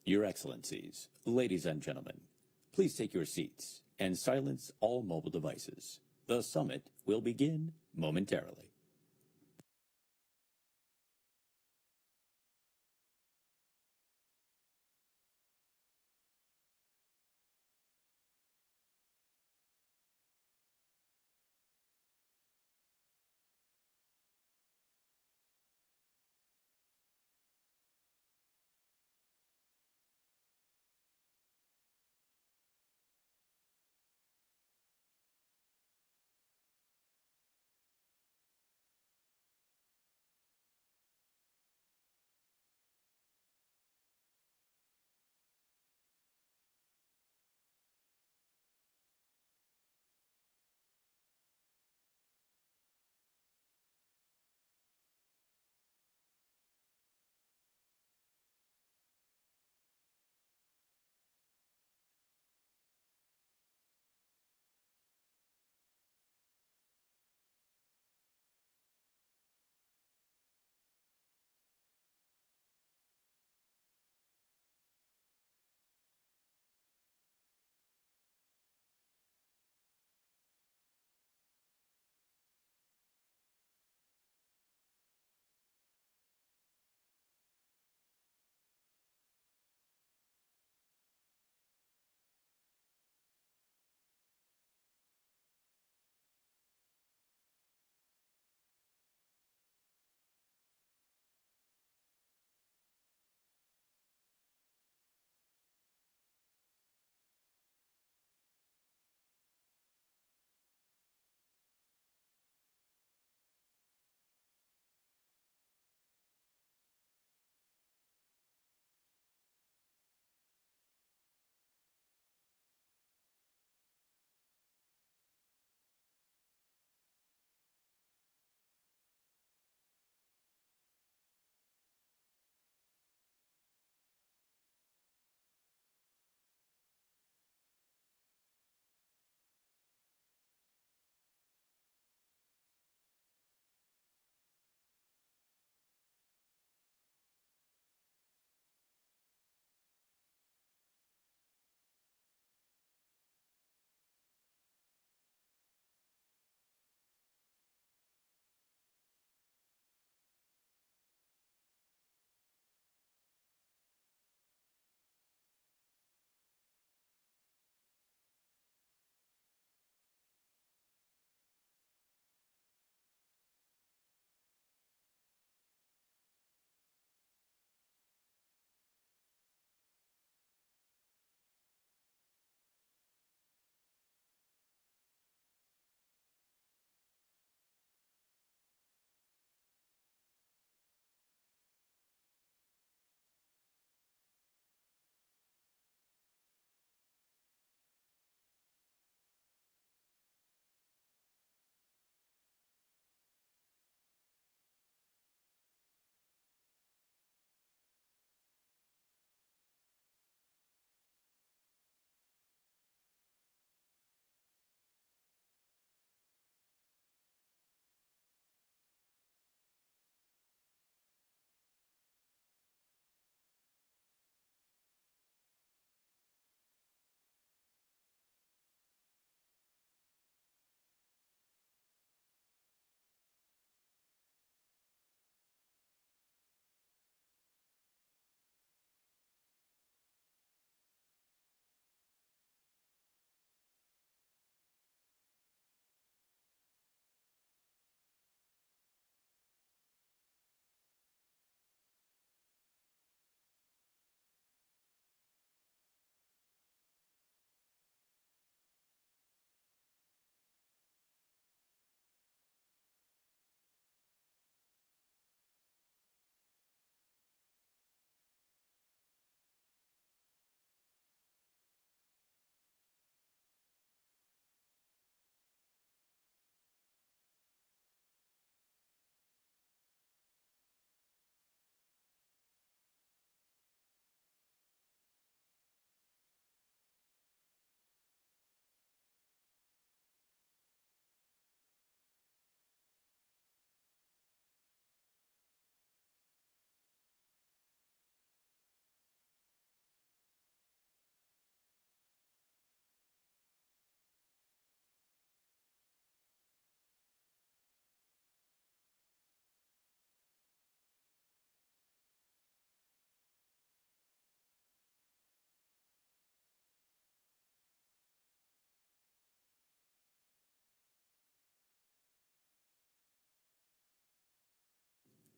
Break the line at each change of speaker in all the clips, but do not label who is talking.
Your Excellencies, ladies and gentlemen, please take your seats and silence all mobile devices. The summit will begin momentarily.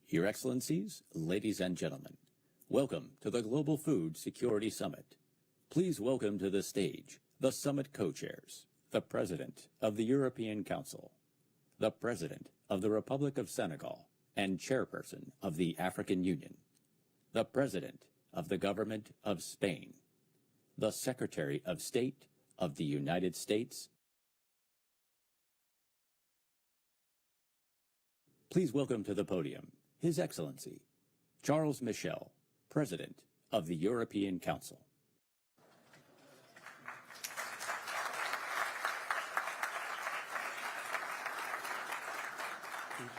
Your Excellencies, ladies and gentlemen, welcome to the Global Food Security Summit. Please welcome to the stage the summit co-chairs, the President of the European Council, the President of the Republic of Senegal and Chairperson of the African Union, the President of the Government of Spain, the Secretary of State of the United States. Please welcome to the podium His Excellency, Charles Michel, President of the European Council.
Thank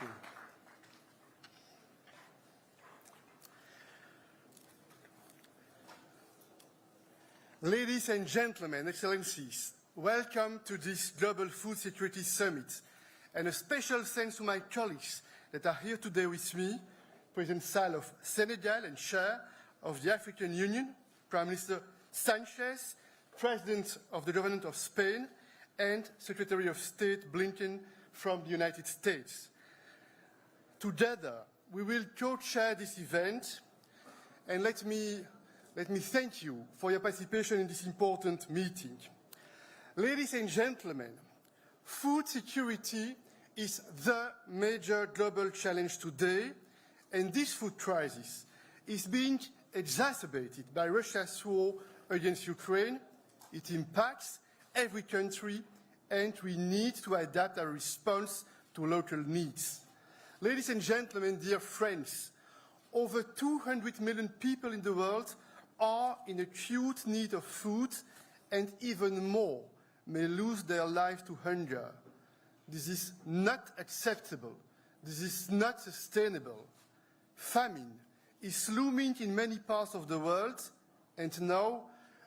you. Ladies and gentlemen, Excellencies, welcome to this Global Food Security Summit, and a special thanks to my colleagues that are here today with me, President Sall of Senegal and Chair of the African Union, Prime Minister Sanchez, President of the Government of Spain, and Secretary of State Blinken from the United States. Together, we will co-chair this event, and let me thank you for your participation in this important meeting. Ladies and gentlemen, food security is the major global challenge today, and this food crisis is being exacerbated by Russia's war against Ukraine. It impacts every country, and we need to adapt our response to local needs. Ladies and gentlemen, dear friends, over 200 million people in the world are in acute need of food, and even more may lose their life to hunger. This is not acceptable. This is not sustainable. Famine is looming in many parts of the world, and now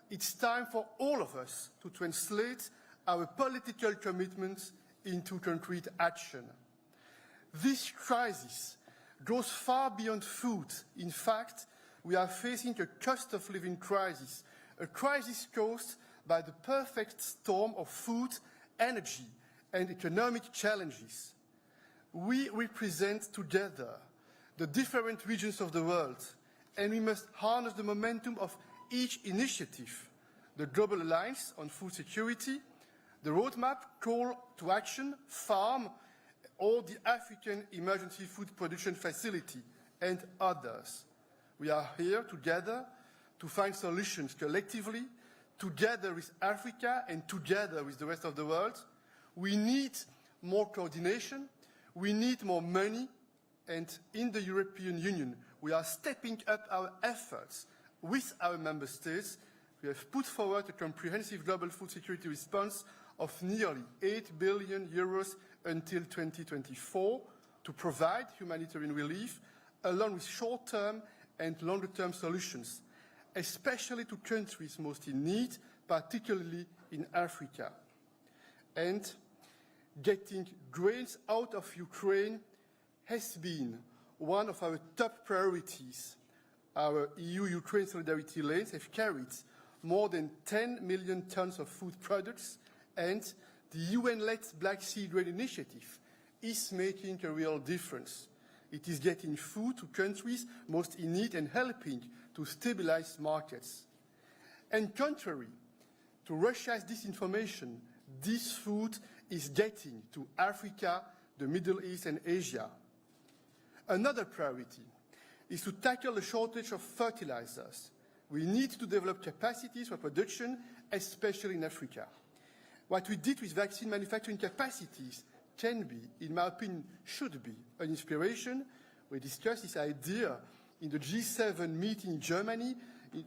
it's time for all of us to translate our political commitments into concrete action. This crisis goes far beyond food. In fact, we are facing a cost of living crisis, a crisis caused by the perfect storm of food, energy, and economic challenges. We represent together the different regions of the world, and we must harness the momentum of each initiative: the Global Alliance on Food Security, the Roadmap Call to Action, FARM, or the African Emergency Food Production Facility, and others. We are here together to find solutions collectively, together with Africa and together with the rest of the world. We need more coordination, we need more money, and in the European Union, we are stepping up our efforts with our member states. We have put forward a comprehensive global food security response of nearly 8 billion euros until 2024 to provide humanitarian relief, along with short-term and longer-term solutions, especially to countries most in need, particularly in Africa. And getting grains out of Ukraine has been one of our top priorities. Our EU-Ukraine solidarity lanes have carried more than 10 million tons of food products, and the UN-led Black Sea Grain Initiative is making a real difference. It is getting food to countries most in need and helping to stabilize markets. And contrary to Russia's disinformation, this food is getting to Africa, the Middle East, and Asia. Another priority is to tackle the shortage of fertilizers. We need to develop capacities for production, especially in Africa. What we did with vaccine manufacturing capacities can be, in my opinion, should be an inspiration. We discussed this idea in the G7 meeting in Germany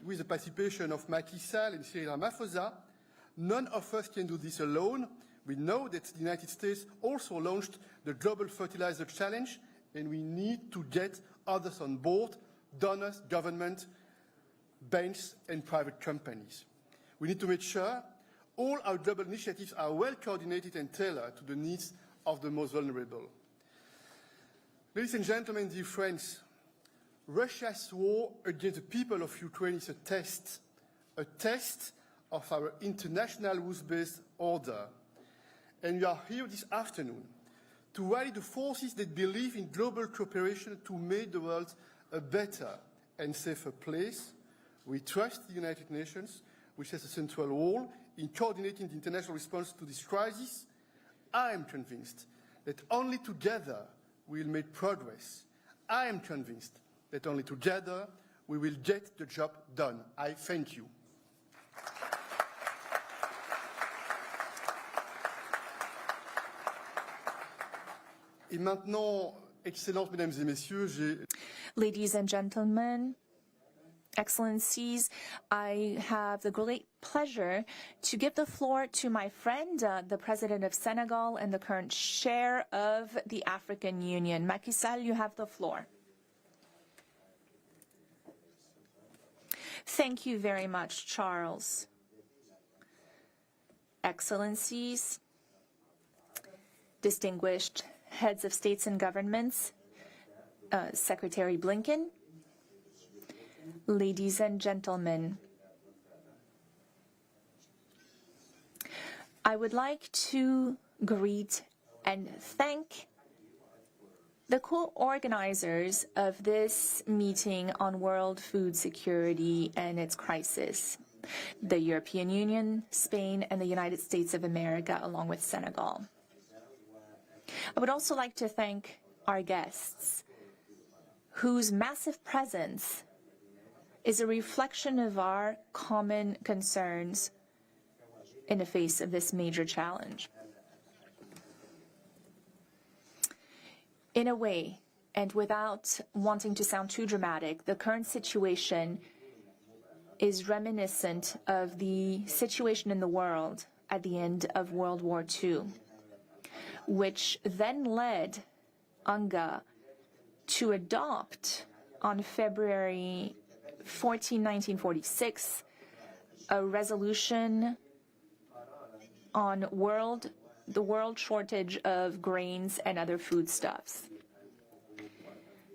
with the participation of Macky Sall and Cyril Ramaphosa. None of us can do this alone. We know that the United States also launched the Global Fertilizer Challenge, and we need to get others on board: donors, government, banks, and private companies. We need to make sure all our global initiatives are well coordinated and tailored to the needs of the most vulnerable. Ladies and gentlemen, dear friends, Russia's war against the people of Ukraine is a test of our international rules-based order. And we are here this afternoon to rally the forces that believe in global cooperation to make the world a better and safer place. We trust the United Nations, which has a central role in coordinating the international response to this crisis. I am convinced that only together we will make progress. I am convinced that only together we will get the job done. I thank you. Et maintenant, Excellences, Mesdames et Messieurs,
Ladies and gentlemen, Excellencies, I have the great pleasure to give the floor to my friend, the President of Senegal and the current chair of the African Union. Macky Sall, you have the floor. Thank you very much, Charles. Excellencies, distinguished heads of states and governments, Secretary Blinken, ladies and gentlemen, I would like to greet and thank the co-organizers of this meeting on world food security and its crisis, the European Union, Spain, and the United States of America, along with Senegal. I would also like to thank our guests, whose massive presence is a reflection of our common concerns in the face of this major challenge. In a way, and without wanting to sound too dramatic, the current situation is reminiscent of the situation in the world at the end of World War II, which then led UNGA to adopt on February 14, 1946, a resolution on the world shortage of grains and other foodstuffs.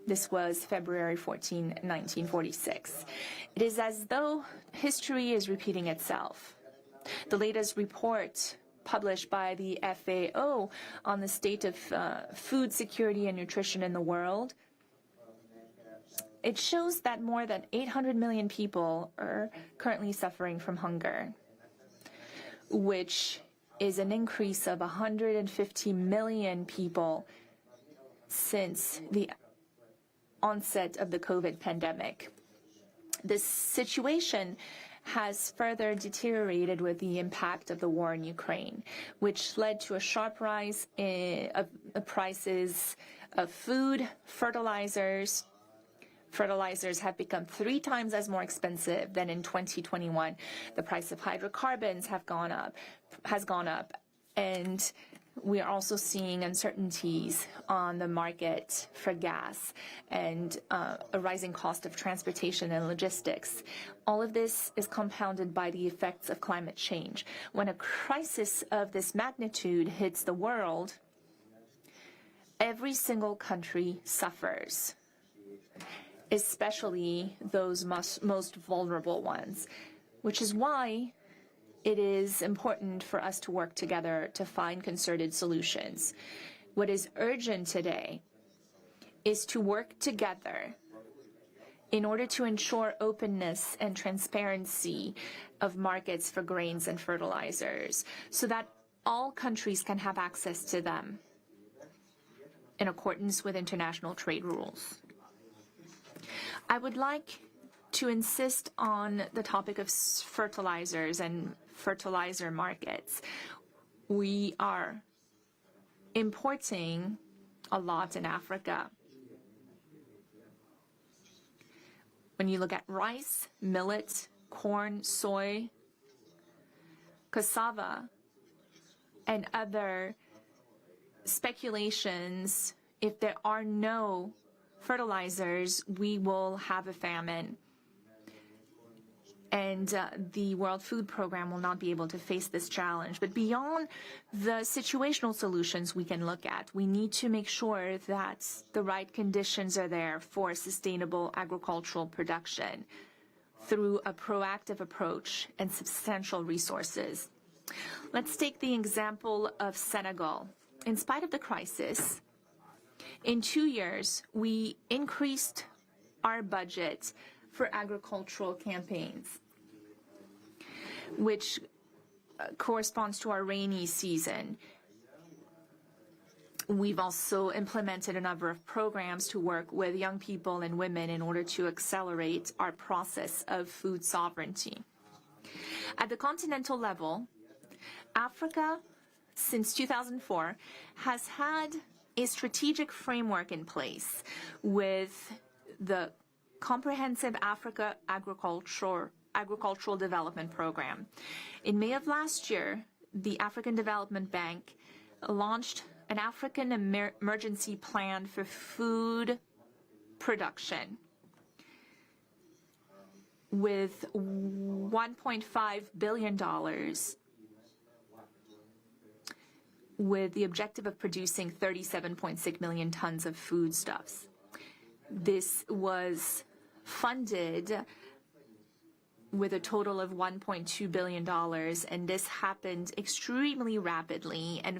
This was February 14, 1946. It is as though history is repeating itself. The latest report published by the FAO on the state of food security and nutrition in the world, it shows that more than 800 million people are currently suffering from hunger, which is an increase of 150 million people since the onset of the COVID pandemic. This situation has further deteriorated with the impact of the war in Ukraine, which led to a sharp rise of prices of food, fertilizers. Fertilizers have become 3 times as more expensive than in 2021. The price of hydrocarbons has gone up, and we are also seeing uncertainties on the market for gas and a rising cost of transportation and logistics. All of this is compounded by the effects of climate change. When a crisis of this magnitude hits the world, every single country suffers, especially those most vulnerable ones, which is why it is important for us to work together to find concerted solutions. What is urgent today is to work together in order to ensure openness and transparency of markets for grains and fertilizers so that all countries can have access to them in accordance with international trade rules. I would like to insist on the topic of fertilizers and fertilizer markets. We are importing a lot in Africa. When you look at rice, millet, corn, soy, cassava, and other speculations, if there are no fertilizers, we will have a famine. And the World Food Program will not be able to face this challenge. But beyond the situational solutions we can look at, we need to make sure that the right conditions are there for sustainable agricultural production through a proactive approach and substantial resources. Let's take the example of Senegal. in spite of the crisis, in 2 years, we increased our budget for agricultural campaigns, which corresponds to our rainy season. We've also implemented a number of programs to work with young people and women in order to accelerate our process of food sovereignty. At the continental level, Africa, since 2004, has had a strategic framework in place with the Comprehensive Africa Agricultural Development Program. In May of last year, the African Development Bank launched an African emergency plan for food production with $1.5 billion with the objective of producing 37.6 million tons of foodstuffs. This was funded with a total of $1.2 billion, and this happened extremely rapidly and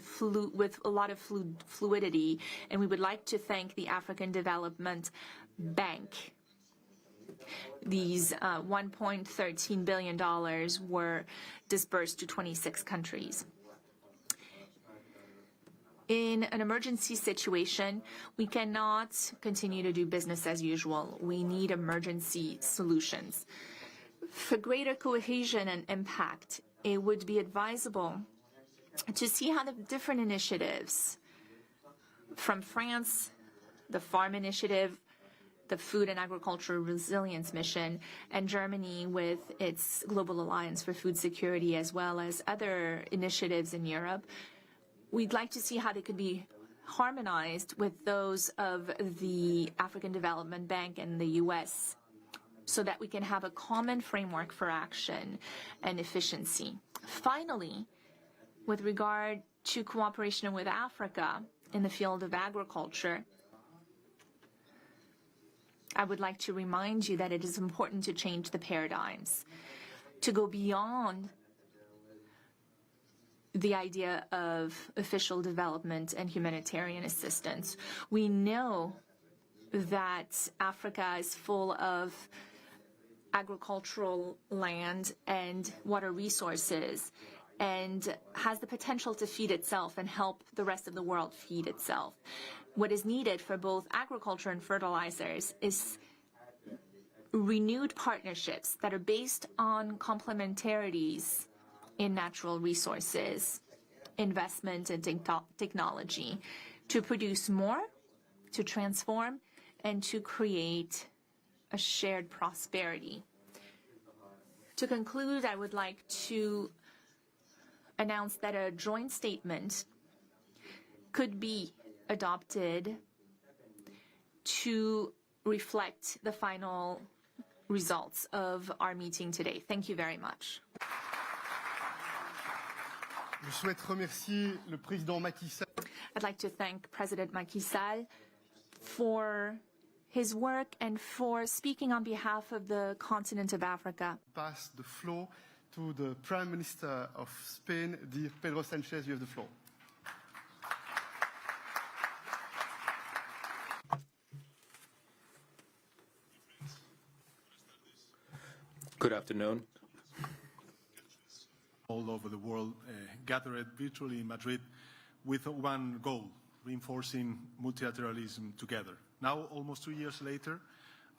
with a lot of fluidity, and we would like to thank the African Development Bank. These $1.13 billion were dispersed to 26 countries. In an emergency situation, we cannot continue to do business as usual. We need emergency solutions. For greater cohesion and impact, it would be advisable to see how the different initiatives from France, the Farm Initiative, the Food and Agricultural Resilience Mission, and Germany with its Global Alliance for Food Security, as well as other initiatives in Europe, we'd like to see how they could be harmonized with those of the African Development Bank and the U.S., so that we can have a common framework for action and efficiency. Finally, with regard to cooperation with Africa in the field of agriculture, I would like to remind you that it is important to change the paradigms, to go beyond the idea of official development and humanitarian assistance. We know that Africa is full of agricultural land and water resources and has the potential to feed itself and help the rest of the world feed itself. What is needed for both agriculture and fertilizers is renewed partnerships that are based on complementarities in natural resources, investment and technology to produce more, to transform, and to create a shared prosperity. To conclude, I would like to announce that a joint statement could be adopted to reflect the final results of our meeting today. Thank you very much.
Je souhaite remercier le président Macky Sall.
I'd like to thank President Macky Sall for his work and for speaking on behalf of the continent of Africa.
Pass the floor to the Prime Minister of Spain, dear Pedro Sanchez. You have the floor.
Good afternoon.
All over the world gathered virtually in Madrid with one goal: reinforcing multilateralism together. Now, almost 2 years later,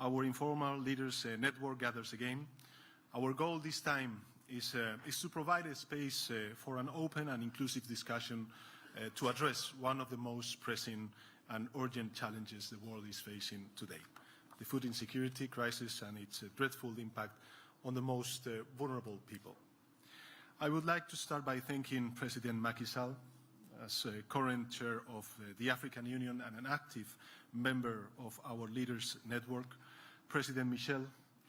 our informal leaders network gathers again. Our goal this time is to provide a space for an open and inclusive discussion to address one of the most pressing and urgent challenges the world is facing today: the food insecurity crisis and its dreadful impact on the most vulnerable people. I would like to start by thanking President Macky Sall, as current chair of the African Union and an active member of our leaders network, President Michel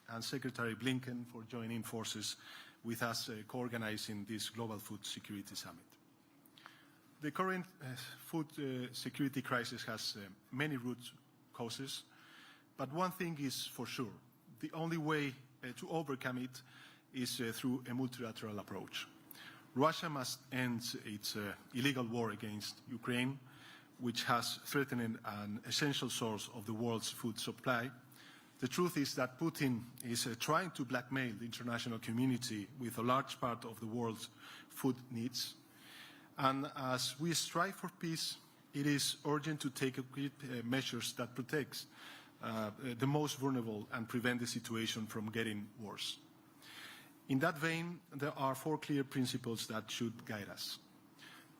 and Secretary Blinken for joining forces with us co-organizing this Global Food Security Summit. The current food security crisis has many root causes, but one thing is for sure: the only way to overcome it is through a multilateral approach. Russia must end its illegal war against Ukraine, which has threatened an essential source of the world's food supply. The truth is that Putin is trying to blackmail the international community with a large part of the world's food needs. And as we strive for peace, it is urgent to take measures that protect the most vulnerable and prevent the situation from getting worse. In that vein, there are 4 clear principles that should guide us.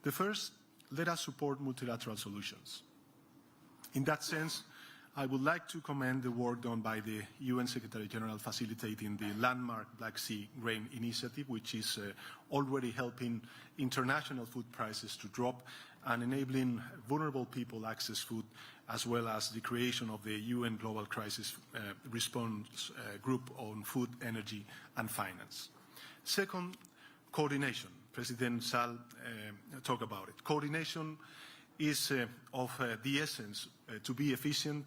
The first, let us support multilateral solutions. In that sense, I would like to commend the work done by the UN Secretary General facilitating the landmark Black Sea Grain Initiative, which is already helping international food prices to drop and enabling vulnerable people access food, as well as the creation of the UN Global Crisis Response Group on Food, Energy and Finance. Second, coordination. President Sall talked about it. Coordination is of the essence to be efficient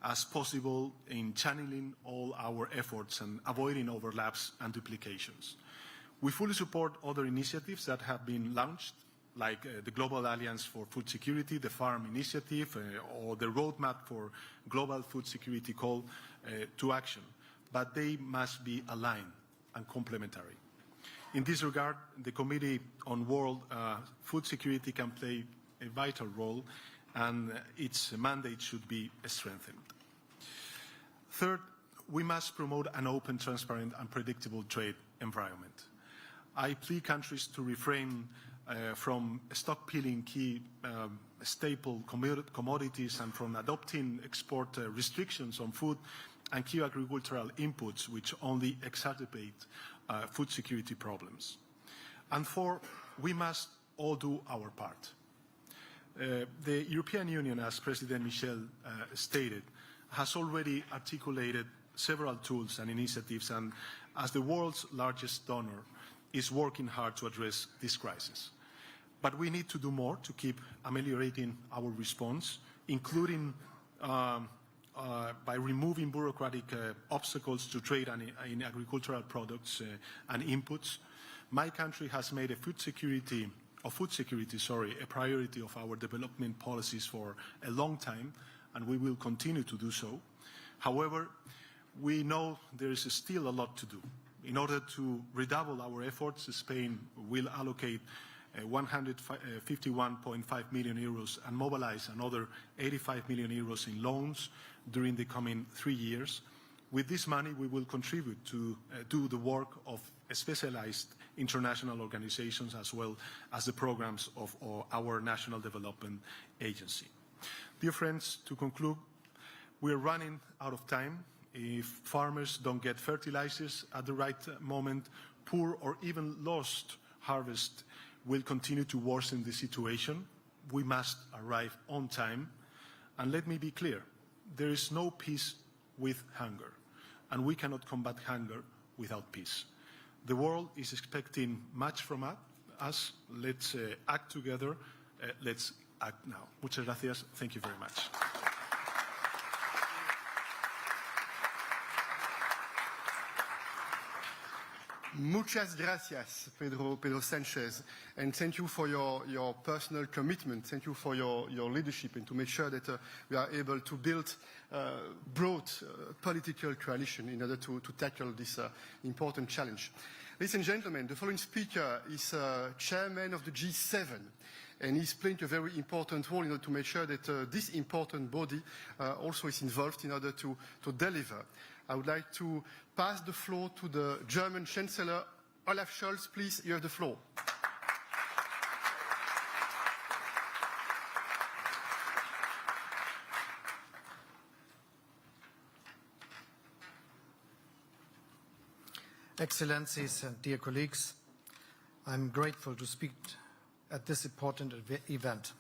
as possible in channeling all our efforts and avoiding overlaps and duplications. We fully support other initiatives that have been launched, like the Global Alliance for Food Security, the Farm Initiative, or the Roadmap for Global Food Security Call to Action, but they must be aligned and complementary. In this regard, the Committee on World Food Security can play a vital role, and its mandate should be strengthened. Third, we must promote an open, transparent and predictable trade environment. I plead countries to refrain from stockpiling key staple commodities and from adopting export restrictions on food and key agricultural inputs, which only exacerbate food security problems. And four, we must all do our part. The European Union, as President Michel stated, has already articulated several tools and initiatives, and as the world's largest donor, is working hard to address this crisis. But we need to do more to keep ameliorating our response, including by removing bureaucratic obstacles to trade in agricultural products and inputs. My country has made food security a priority of our development policies for a long time, and we will continue to do so. However, we know there is still a lot to do. In order to redouble our efforts, Spain will allocate 151.5 million euros and mobilize another 85 million euros in loans during the coming 3 years. With this money, we will contribute to do the work of specialized international organizations as well as the programs of our National Development Agency. Dear friends, to conclude, we're running out of time. If farmers don't get fertilizers at the right moment, poor or even lost harvest will continue to worsen the situation. We must arrive on time. And let me be clear, there is no peace with hunger, and we cannot combat hunger without peace. The world is expecting much from us. Let's act together. Let's act now. Muchas gracias. Thank you very much.
Muchas gracias, Pedro Sanchez, and thank you for your personal commitment. Thank you for your leadership, and to make sure that we are able to build broad political coalition in order to tackle this important challenge. Ladies and gentlemen, the following speaker is chairman of the G7, and he's playing a very important role in order to make sure that this important body also is involved in order to deliver. I would like to pass the floor to the German Chancellor, Olaf Scholz. Please, you have the floor.
Excellencies and dear colleagues, I'm grateful to speak at this important event.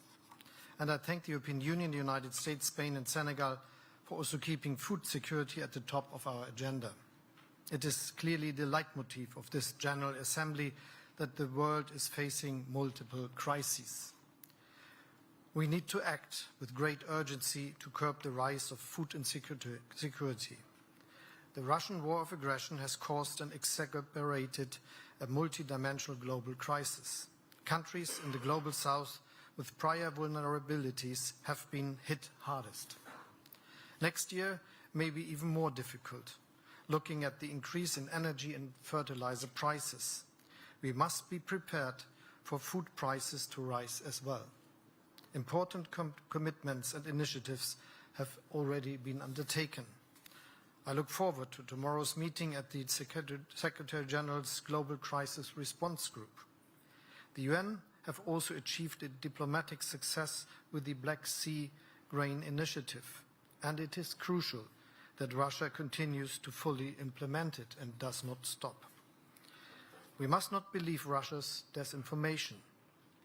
And I thank the European Union, the United States, Spain and Senegal for also keeping food security at the top of our agenda. It is clearly the leitmotif of this General Assembly that the world is facing multiple crises. We need to act with great urgency to curb the rise of food insecurity. The Russian war of aggression has caused an exacerbated a multidimensional global crisis. Countries in the global south with prior vulnerabilities have been hit hardest. Next year may be even more difficult. Looking at the increase in energy and fertilizer prices, we must be prepared for food prices to rise as well. Important commitments and initiatives have already been undertaken. I look forward to tomorrow's meeting at the Secretary General's Global Crisis Response Group. The UN have also achieved a diplomatic success with the Black Sea Grain Initiative, and it is crucial that Russia continues to fully implement it and does not stop. We must not believe Russia's disinformation.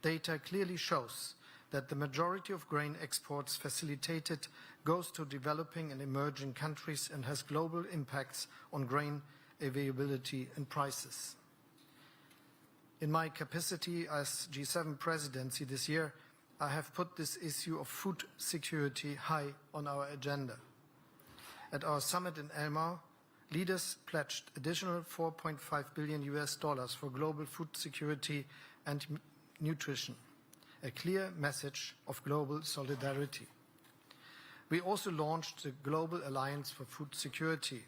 Data clearly shows that the majority of grain exports facilitated goes to developing and emerging countries and has global impacts on grain availability and prices. In my capacity as G7 presidency this year, I have put this issue of food security high on our agenda. At our summit in Elmau, leaders pledged additional $4.5 billion for global food security and nutrition, a clear message of global solidarity. We also launched the Global Alliance for Food Security.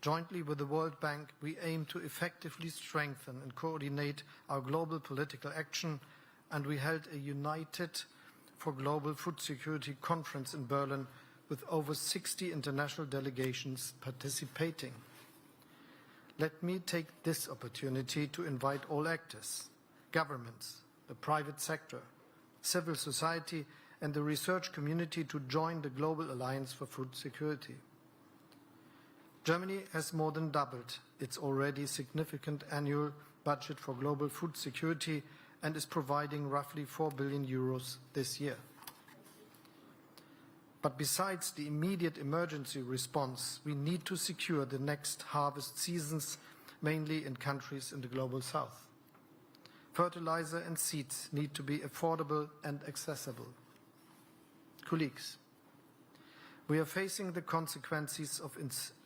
Jointly with the World Bank, we aim to effectively strengthen and coordinate our global political action, and we held a United for Global Food Security conference in Berlin with over 60 international delegations participating. Let me take this opportunity to invite all actors, governments, the private sector, civil society, and the research community to join the Global Alliance for Food Security. Germany has more than doubled its already significant annual budget for global food security and is providing roughly 4 billion euros this year. But besides the immediate emergency response, we need to secure the next harvest seasons, mainly in countries in the global south. Fertilizer and seeds need to be affordable and accessible. Colleagues, we are facing the consequences of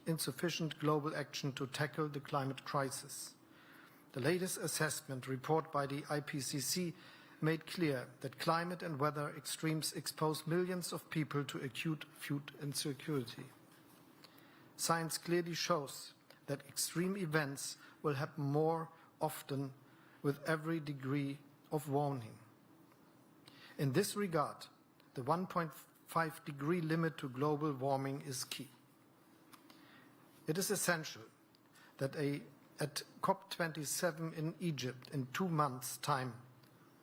insufficient global action to tackle the climate crisis. The latest assessment report by the IPCC made clear that climate and weather extremes expose millions of people to acute food insecurity. Science clearly shows that extreme events will happen more often with every degree of warming. In this regard, the 1.5-degree limit to global warming is key. It is essential that at COP27 in Egypt in 2 months' time,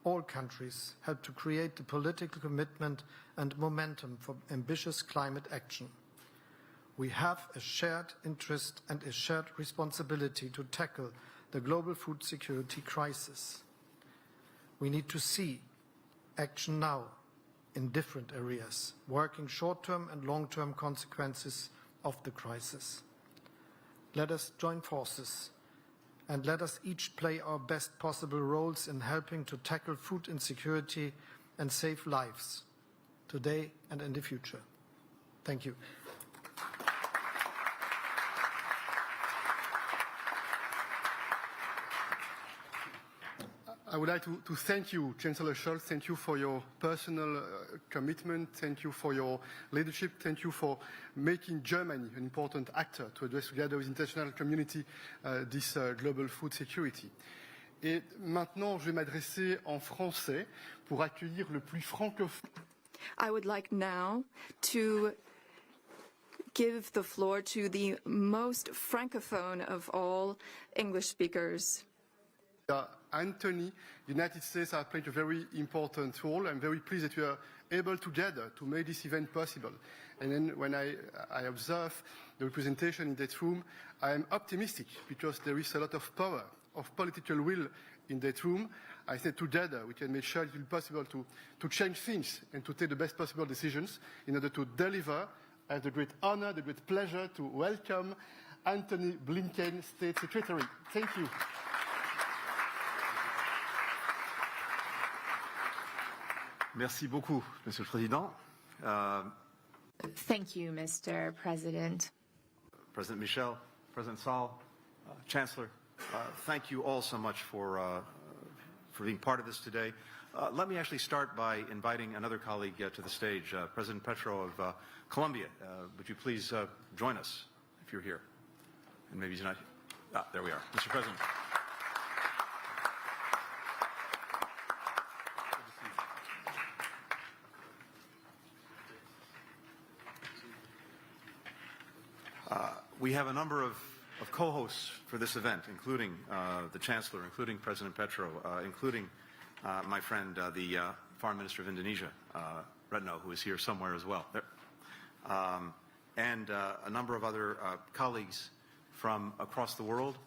all countries help to create the political commitment and momentum for ambitious climate action. We have a shared interest and a shared responsibility to tackle the global food security crisis. We need to see action now in different areas, working short-term and long-term consequences of the crisis. Let us join forces and let us each play our best possible roles in helping to tackle food insecurity and save lives, today and in the future. Thank you.
I would like to thank you, Chancellor Scholz. Thank you for your personal commitment. Thank you for your leadership. Thank you for making Germany an important actor to address together with the international community this global food security. Et maintenant, je vais m'adresser en français pour accueillir le plus francophone.
I would like now to give the floor to the most francophone of all English speakers.
Anthony, the United States are playing a very important role. I'm very pleased that we are able together to make this event possible. And then when I observe the representation in that room, I am optimistic because there is a lot of power, of political will in that room. I said together we can make sure it will be possible to change things and to take the best possible decisions in order to deliver. I have the great honor, the great pleasure to welcome Anthony Blinken, State Secretary. Thank you.
Merci beaucoup, Monsieur le Président.
Thank you, Mr. President.
President Michel, President Saul, Chancellor, Thank you all so much for being part of this today. Let me actually start by inviting another colleague to the stage, President Petro of Colombia. Would you please join us if you're here? And maybe he's not. There we are. Mr. President. We have a number of co-hosts for this event, including the Chancellor, including President Petro, including my friend, the Foreign Minister of Indonesia, Retno, who is here somewhere as well, and a number of other colleagues from across the world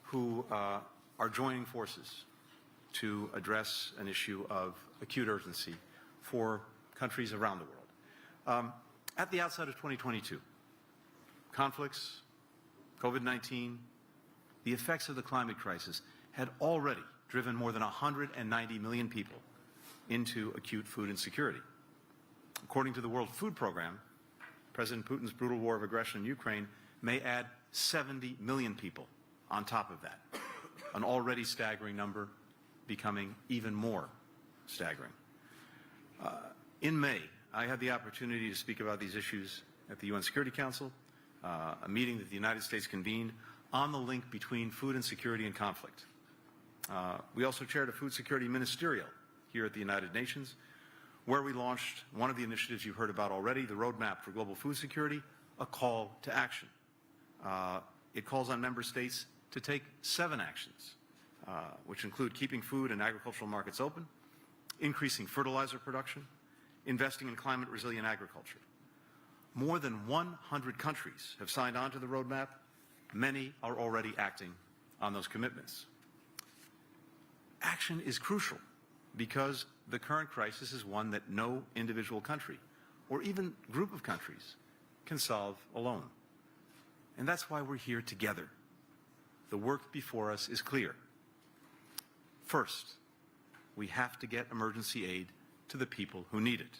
who are joining forces to address an issue of acute urgency for countries around the world. At the outset of 2022, conflicts, COVID-19, the effects of the climate crisis had already driven more than 190 million people into acute food insecurity. According to the World Food Program, President Putin's brutal war of aggression in Ukraine may add 70 million people on top of that, an already staggering number becoming even more staggering. In May, I had the opportunity to speak about these issues at the UN Security Council, a meeting that the United States convened on the link between food insecurity and conflict. We also chaired a food security ministerial here at the United Nations, where we launched one of the initiatives you've heard about already, the Roadmap for Global Food Security, a call to action. It calls on member states to take 7 actions, which include keeping food and agricultural markets open, increasing fertilizer production, investing in climate-resilient agriculture. More than 100 countries have signed on to the roadmap. Many are already acting on those commitments. Action is crucial because the current crisis is one that no individual country or even group of countries can solve alone. And that's why we're here together. The work before us is clear. First, we have to get emergency aid to the people who need it.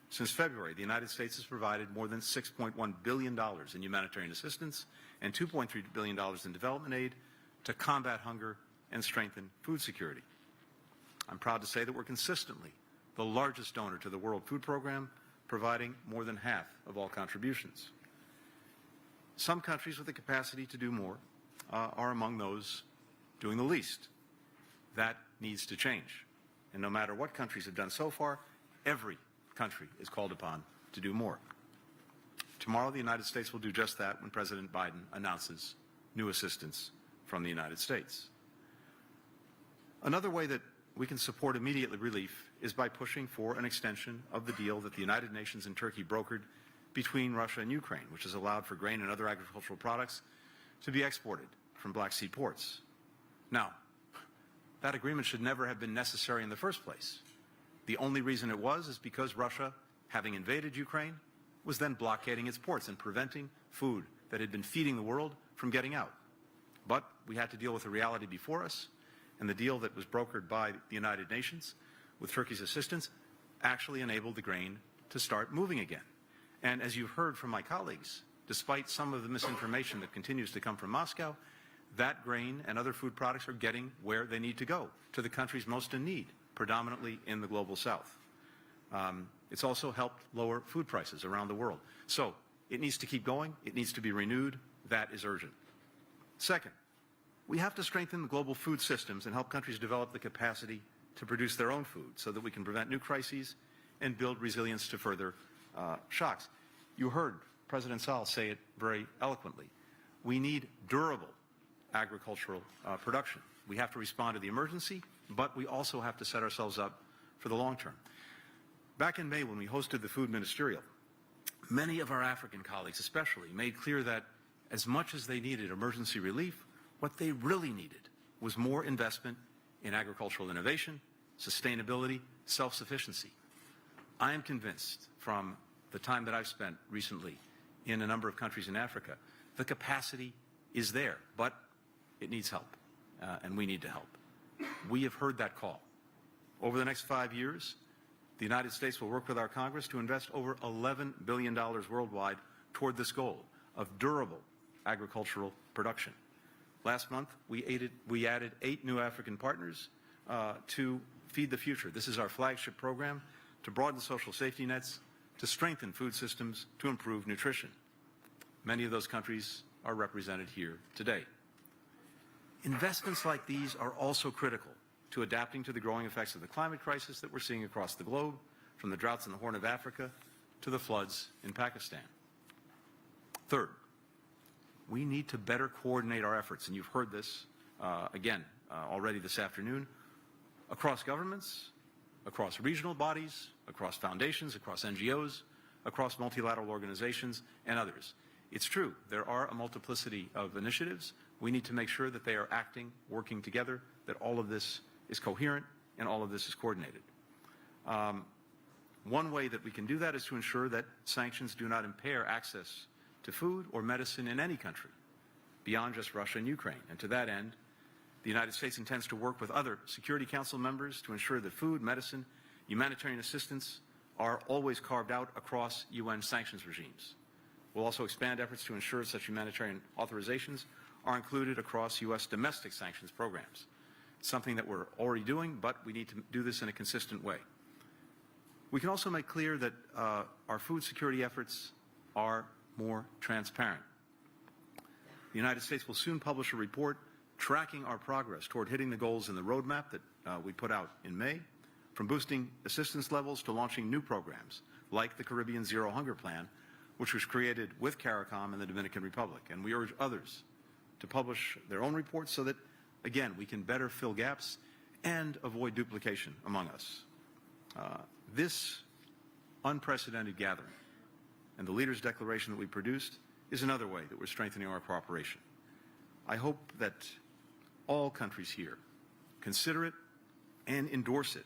Since February, the United States has provided more than $6.1 billion in humanitarian assistance and $2.3 billion in development aid to combat hunger and strengthen food security. I'm proud to say that we're consistently the largest donor to the World Food Program, providing more than half of all contributions. Some countries with the capacity to do more are among those doing the least. That needs to change. And no matter what countries have done so far, every country is called upon to do more. Tomorrow, the United States will do just that when President Biden announces new assistance from the United States. Another way that we can support immediate relief is by pushing for an extension of the deal that the United Nations and Turkey brokered between Russia and Ukraine, which has allowed for grain and other agricultural products to be exported from Black Sea ports. Now, that agreement should never have been necessary in the first place. The only reason it was is because Russia, having invaded Ukraine, was then blockading its ports and preventing food that had been feeding the world from getting out. But we had to deal with the reality before us, and the deal that was brokered by the United Nations with Turkey's assistance actually enabled the grain to start moving again. And as you've heard from my colleagues, despite some of the misinformation that continues to come from Moscow, that grain and other food products are getting where they need to go, to the countries most in need, predominantly in the global south. It's also helped lower food prices around the world. So it needs to keep going. It needs to be renewed. That is urgent. Second, we have to strengthen the global food systems and help countries develop the capacity to produce their own food so that we can prevent new crises and build resilience to further shocks. You heard President Sall say it very eloquently. We need durable agricultural production. We have to respond to the emergency, but we also have to set ourselves up for the long term. Back in May, when we hosted the Food Ministerial, many of our African colleagues especially made clear that as much as they needed emergency relief, what they really needed was more investment in agricultural innovation, sustainability, self-sufficiency. I am convinced from the time that I've spent recently in a number of countries in Africa, the capacity is there, but it needs help, and we need to help. We have heard that call. Over the next 5 years, the United States will work with our Congress to invest over $11 billion worldwide toward this goal of durable agricultural production. Last month, we added 8 new African partners to Feed the Future. This is our flagship program to broaden social safety nets, to strengthen food systems, to improve nutrition. Many of those countries are represented here today. Investments like these are also critical to adapting to the growing effects of the climate crisis that we're seeing across the globe, from the droughts in the Horn of Africa to the floods in Pakistan. Third, we need to better coordinate our efforts, and you've heard this already this afternoon, across governments, across regional bodies, across foundations, across NGOs, across multilateral organizations, and others. It's true, there are a multiplicity of initiatives. We need to make sure that they are acting, working together, that all of this is coherent and all of this is coordinated. One way that we can do that is to ensure that sanctions do not impair access to food or medicine in any country beyond just Russia and Ukraine. And to that end, the United States intends to work with other Security Council members to ensure that food, medicine, humanitarian assistance are always carved out across UN sanctions regimes. We'll also expand efforts to ensure such humanitarian authorizations are included across U.S. domestic sanctions programs, something that we're already doing, but we need to do this in a consistent way. We can also make clear that our food security efforts are more transparent. The United States will soon publish a report tracking our progress toward hitting the goals in the roadmap that we put out in May, from boosting assistance levels to launching new programs like the Caribbean Zero Hunger Plan, which was created with CARICOM in the Dominican Republic. And we urge others to publish their own reports so that, again, we can better fill gaps and avoid duplication among us. This unprecedented gathering and the leaders' declaration that we produced is another way that we're strengthening our cooperation. I hope that all countries here consider it and endorse it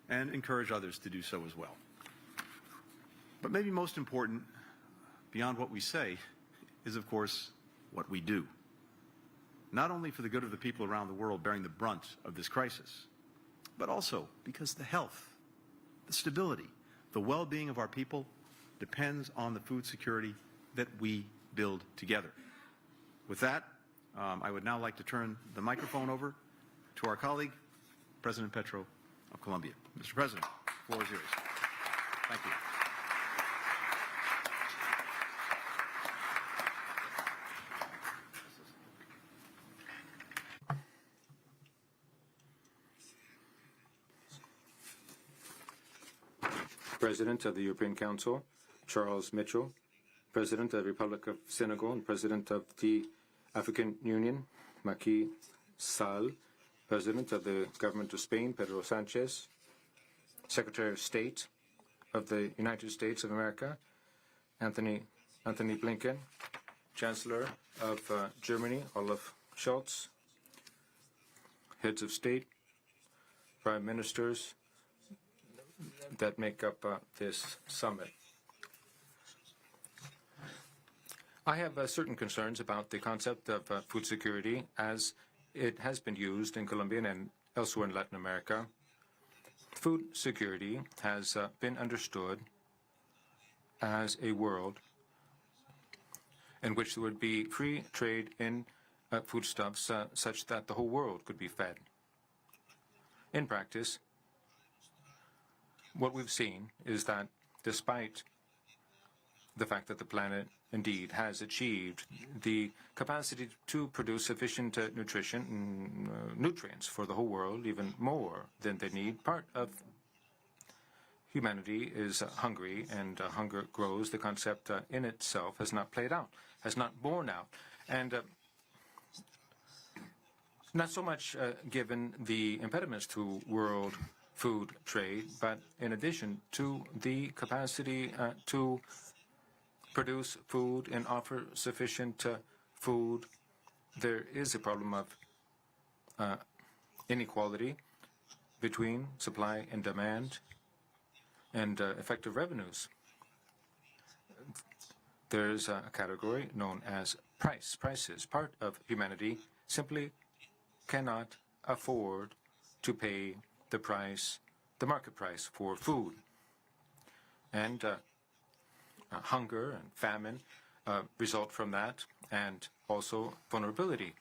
and encourage others to do so as well. But maybe most important, beyond what we say, is of course what we do. Not only for the good of the people around the world bearing the brunt of this crisis, but also because the health, the stability, the well-being of our people depends on the food security that we build together. With that, I would now like to turn the microphone over to our colleague, President Petro of Colombia. Mr. President, the floor is yours. Thank you.
President of the European Council, Charles Michel, President of the Republic of Senegal and President of the African Union, Macky Sall, President of the Government of Spain, Pedro Sanchez, Secretary of State of the United States of America, Anthony Blinken, Chancellor of Germany, Olaf Scholz, heads of state, prime ministers that make up this summit. I have certain concerns about the concept of food security as it has been used in Colombia and elsewhere in Latin America. Food security has been understood as a world in which there would be free trade in foodstuffs such that the whole world could be fed. In practice, what we've seen is that despite the fact that the planet indeed has achieved the capacity to produce sufficient nutrients for the whole world, even more than they need, part of humanity is hungry, and hunger grows. The concept in itself has not played out, has not borne out, and not so much given the impediments to world food trade, but in addition to the capacity to produce food and offer sufficient food, there is a problem of inequality between supply and demand and effective revenues. There's a category known as prices. Part of humanity simply cannot afford to pay the price, the market price for food. And hunger and famine result from that, and also vulnerability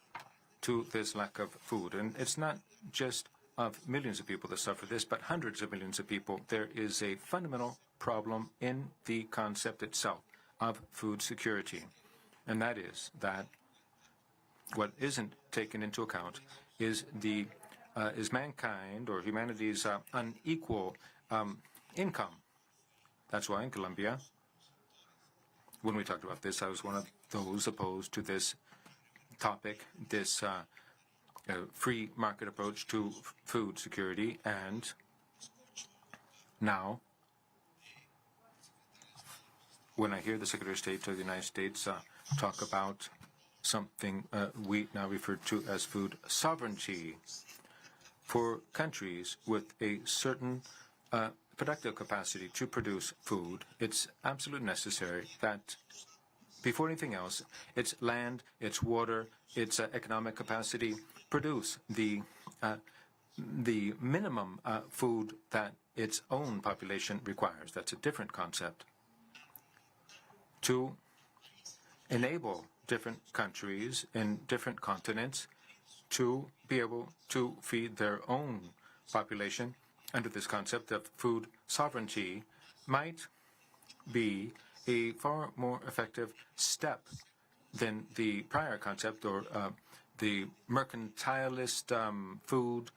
to this lack of food. And it's not just of millions of people that suffer this, but hundreds of millions of people. There is a fundamental problem in the concept itself of food security. And that is that what isn't taken into account is mankind or humanity's unequal income. That's why in Colombia, when we talked about this, I was one of those opposed to this topic, this free market approach to food security. And now, when I hear the Secretary of State of the United States talk about something we now refer to as food sovereignty for countries with a certain productive capacity to produce food, it's absolutely necessary that before anything else, its land, its water, its economic capacity produce the minimum food that its own population requires. That's a different concept. To enable different countries in different continents to be able to feed their own population under this concept of food sovereignty might be a far more effective step than the prior concept or the mercantilist food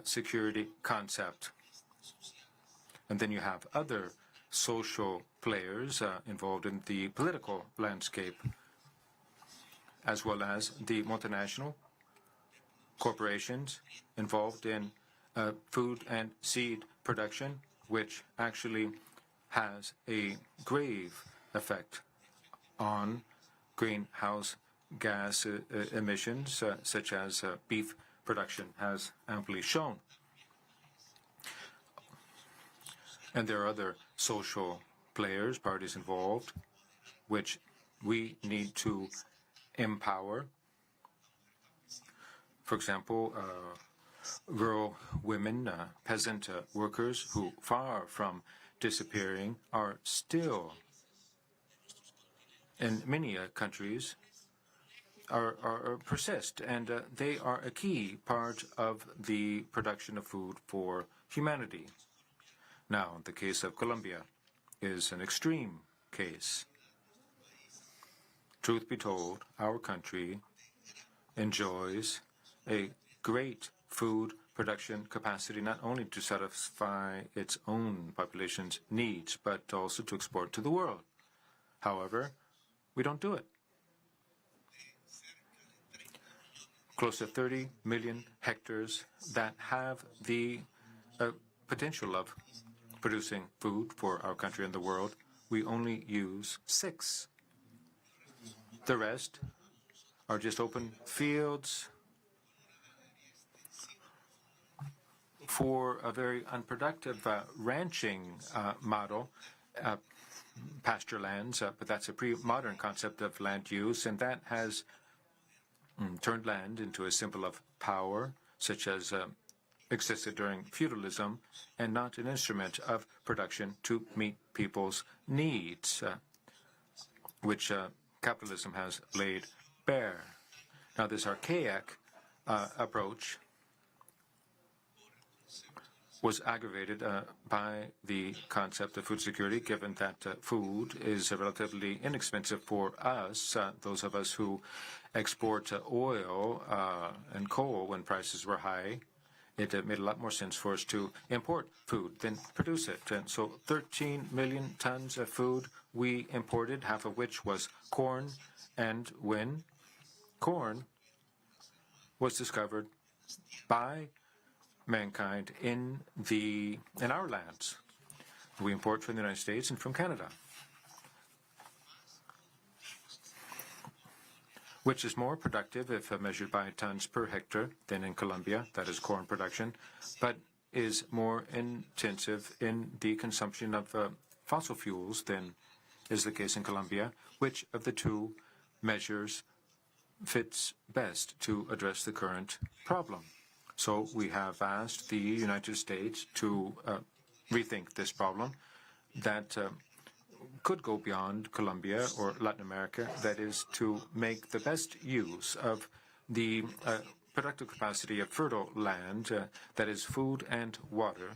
security concept. And then you have other social players involved in the political landscape, as well as the multinational corporations involved in food and seed production, which actually has a grave effect on greenhouse gas emissions, such as beef production has amply shown. And there are other social players, parties involved, which we need to empower. For example, rural women, peasant workers who, far from disappearing, are still, in many countries, persist, and they are a key part of the production of food for humanity. Now, the case of Colombia is an extreme case. Truth be told, our country enjoys a great food production capacity, not only to satisfy its own population's needs, but also to export to the world. However, we don't do it. Close to 30 million hectares that have the potential of producing food for our country and the world, we only use 6. The rest are just open fields for a very unproductive ranching model, pasture lands, but that's a pre-modern concept of land use, and that has turned land into a symbol of power, such as existed during feudalism, and not an instrument of production to meet people's needs, which capitalism has laid bare. Now, this archaic approach was aggravated by the concept of food security, given that food is relatively inexpensive for us, those of us who export oil and coal when prices were high. It made a lot more sense for us to import food than produce it. And so 13 million tons of food we imported, half of which was corn. And when corn was discovered by mankind in our lands, we import from the United States and from Canada, which is more productive if measured by tons per hectare than in Colombia, that is corn production, but is more intensive in the consumption of fossil fuels than is the case in Colombia. Which of the two measures fits best to address the current problem? So we have asked the United States to rethink this problem that could go beyond Colombia or Latin America, that is, to make the best use of the productive capacity of fertile land, that is food and water,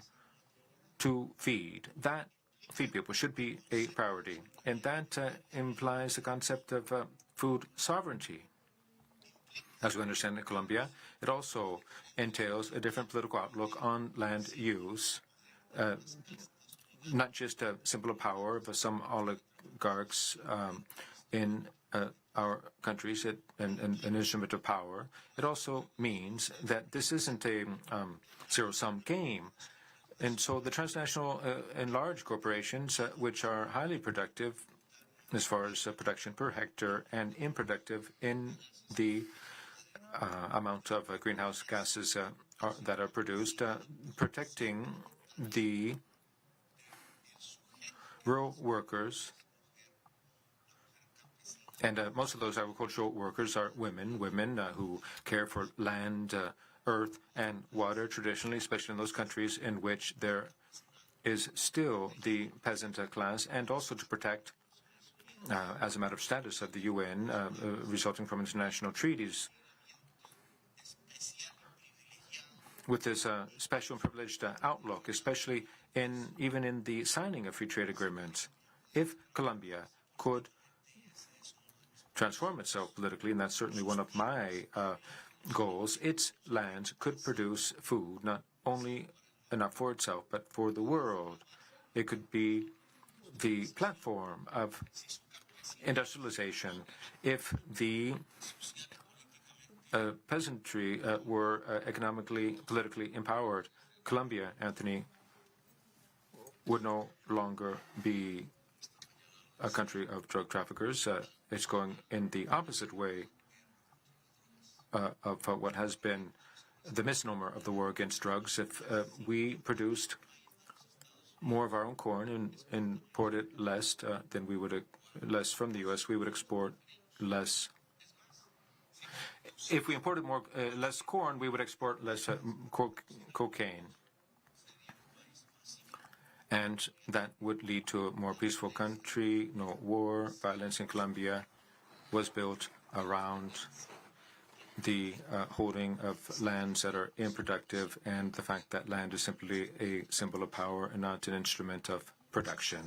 to feed. That feed people should be a priority. And that implies the concept of food sovereignty. As we understand in Colombia, it also entails a different political outlook on land use, not just a simple power of some oligarchs in our countries and an instrument of power. It also means that this isn't a zero-sum game. And so the transnational and large corporations, which are highly productive as far as production per hectare and unproductive in the amount of greenhouse gases that are produced, protecting the rural workers. And most of those agricultural workers are women who care for land, earth, and water traditionally, especially in those countries in which there is still the peasant class, and also to protect, as a matter of status of the UN, resulting from international treaties. With this special and privileged outlook, especially even in the signing of free trade agreements, if Colombia could transform itself politically, and that's certainly one of my goals, its land could produce food not only enough for itself, but for the world. It could be the platform of industrialization. If the peasantry were economically, politically empowered, Colombia, Anthony, would no longer be a country of drug traffickers. It's going in the opposite way of what has been the misnomer of the war against drugs. If we produced more of our own corn and imported less than we would less from the U.S., we would export less. If we imported less corn, we would export less cocaine. And that would lead to a more peaceful country, no war. Violence in Colombia was built around the holding of lands that are unproductive, and the fact that land is simply a symbol of power and not an instrument of production.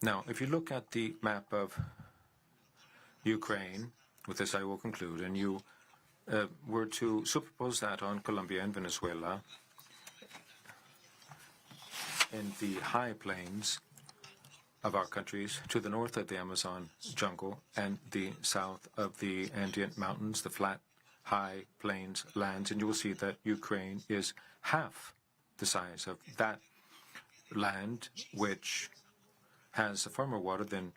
Now, if you look at the map of Ukraine, with this I will conclude, and you were to superimpose that on Colombia and Venezuela, in the high plains of our countries, to the north of the Amazon jungle and the south of the Andean mountains, the flat, high plains lands, and you will see that Ukraine is half the size of that land, which has far more water than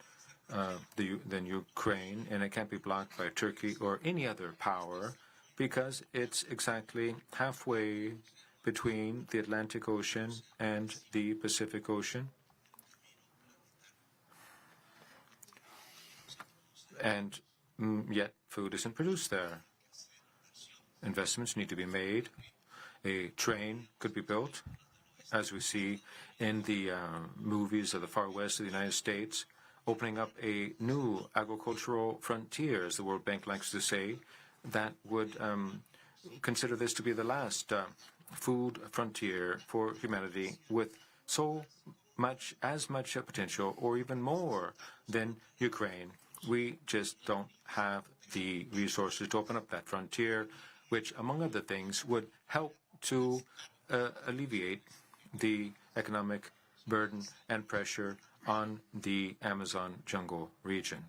Ukraine, and it can't be blocked by Turkey or any other power, because it's exactly halfway between the Atlantic Ocean and the Pacific Ocean. And yet food isn't produced there. Investments need to be made. A train could be built, as we see in the movies of the far west of the United States, opening up a new agricultural frontier, as the World Bank likes to say, that would consider this to be the last food frontier for humanity, with as much potential or even more than Ukraine. We just don't have the resources to open up that frontier, which, among other things, would help to alleviate the economic burden and pressure on the Amazon jungle region.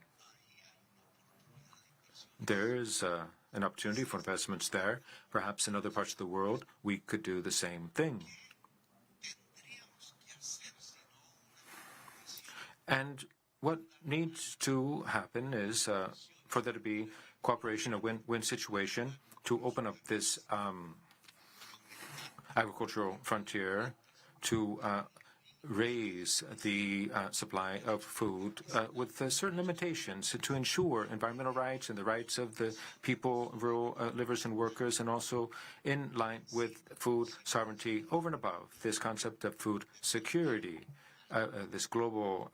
There is an opportunity for investments there. Perhaps in other parts of the world, we could do the same thing. And what needs to happen is for there to be cooperation, a win-win situation, to open up this agricultural frontier, to raise the supply of food with certain limitations to ensure environmental rights and the rights of the people, rural livers and workers, and also in line with food sovereignty over and above this concept of food security, this global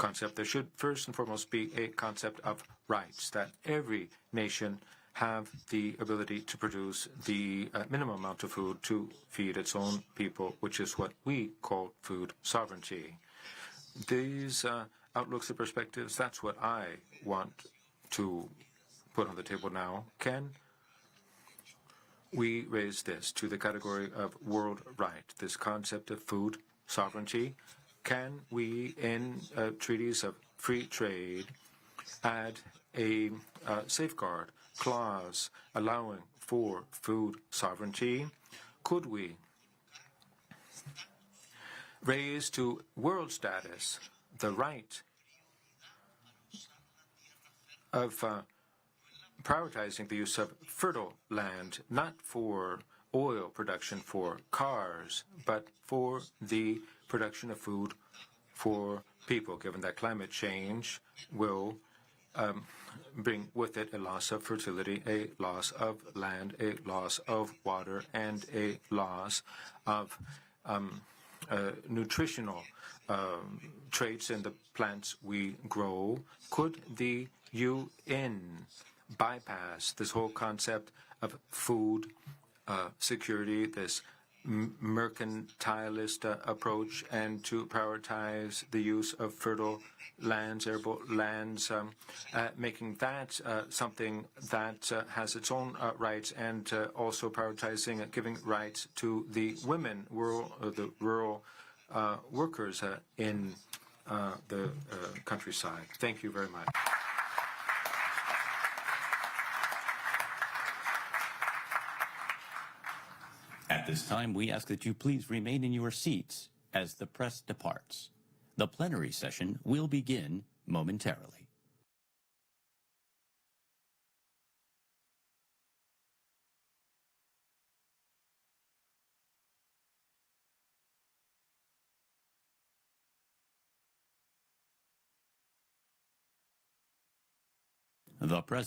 concept. There should first and foremost be a concept of rights, that every nation have the ability to produce the minimum amount of food to feed its own people, which is what we call food sovereignty. These outlooks and perspectives, that's what I want to put on the table now. Can we raise this to the category of world right, this concept of food sovereignty? Can we, in treaties of free trade, add a safeguard clause allowing for food sovereignty? Could we raise to world status the right of prioritizing the use of fertile land, not for oil production for cars, but for the production of food for people, given that climate change will bring with it a loss of fertility, a loss of land, a loss of water, and a loss of nutritional traits in the plants we grow. Could the UN bypass this whole concept of food security, this mercantilist approach, and to prioritize the use of fertile lands, arable lands, making that something that has its own rights, and also prioritizing giving rights to the women, the rural workers in the countryside. Thank you very much.
At this time, we ask that you please remain in your seats as the press departs. The plenary session will begin momentarily. The press